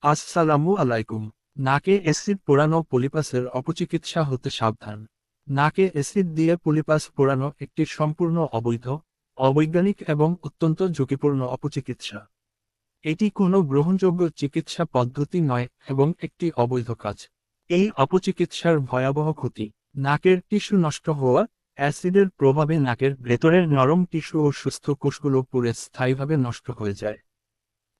আসসালামু আলাইকুম। নাকে অ্যাসিড পোড়ানো পলিপাসের অপচিকিৎসা হতে সাবধান। নাকে অ্যাসিড দিয়ে পলিপাস পোড়ানো একটি সম্পূর্ণ অবৈধ, অবৈজ্ঞানিক এবং অত্যন্ত ঝুঁকিপূর্ণ অপচিকিৎসা। এটি কোনো গ্রহণযোগ্য চিকিৎসা পদ্ধতি নয় এবং একটি অবৈধ কাজ। এই অপচিকিৎসার ভয়াবহ ক্ষতি: নাকের টিস্যু নষ্ট হওয়া। অ্যাসিডের প্রভাবে নাকের ভেতরের নরম টিস্যু ও সুস্থ কোষগুলো পুড়ে স্থায়ীভাবে নষ্ট হয়ে যায়।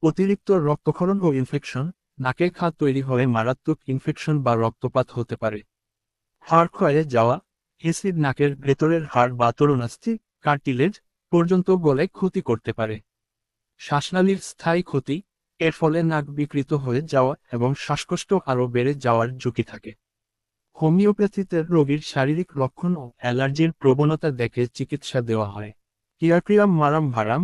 অতিরিক্ত রক্তক্ষরণ ও ইনফেকশন। নাকে খাত তৈরি হয়ে মারাত্মক ইনফেকশন বা রক্তপাত হতে পারে। হাড় ক্ষয়ে যাওয়া। অ্যাসিড নাকের ভেতরের হাড় বা তরুণাস্থি, কার্টিলেজ পর্যন্ত গলে ক্ষতি করতে পারে। শ্বাসনালীর স্থায়ী ক্ষতি। এর ফলে নাক বিকৃত হয়ে যাওয়া এবং শ্বাসকষ্ট আরও বেড়ে যাওয়ার ঝুঁকি থাকে। হোমিওপ্যাথিতে রোগীর শারীরিক লক্ষণ ও অ্যালার্জির প্রবণতা দেখে চিকিৎসা দেওয়া হয়। হিয়াক্রিয়াম মারাম ভারাম।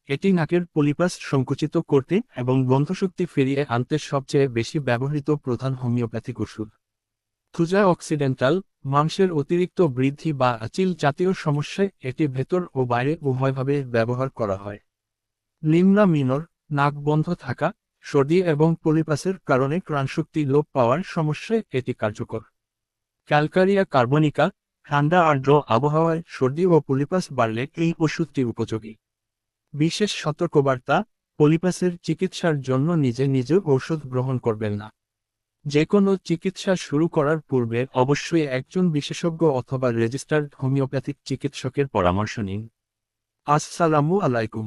এটি নাকের পলিপাস সংকুচিত করতে এবং গন্ধশক্তি ফিরিয়ে আনতে সবচেয়ে বেশি ব্যবহৃত প্রধান হোমিওপ্যাথিক ওষুধ। Thuja occidental. মাংসের অতিরিক্ত বৃদ্ধি বা আচিল জাতীয় সমস্যায় এটি ভেতর ও বাইরে উভয়ভাবে ব্যবহার করা হয়। লিমনা মিনর। নাক বন্ধ থাকা, সর্দি এবং পলিপাসের কারণে ঘ্রাণশক্তি লোপ পাওয়ার সমস্যায় এটি কার্যকর। Calcarea carbonica. ঠান্ডা আর্দ্র আবহাওয়ায় সর্দি ও পলিপাস বাড়লে এই ওষুধটি উপযোগী। বিশেষ সতর্কবার্তা: পলিপাসের চিকিৎসার জন্য নিজে নিজে ঔষধ গ্রহণ করবেন না। যে কোনো চিকিৎসা শুরু করার পূর্বে অবশ্যই একজন বিশেষজ্ঞ অথবা রেজিস্টার্ড হোমিওপ্যাথিক চিকিৎসকের পরামর্শ নিন। আসসালামু আলাইকুম।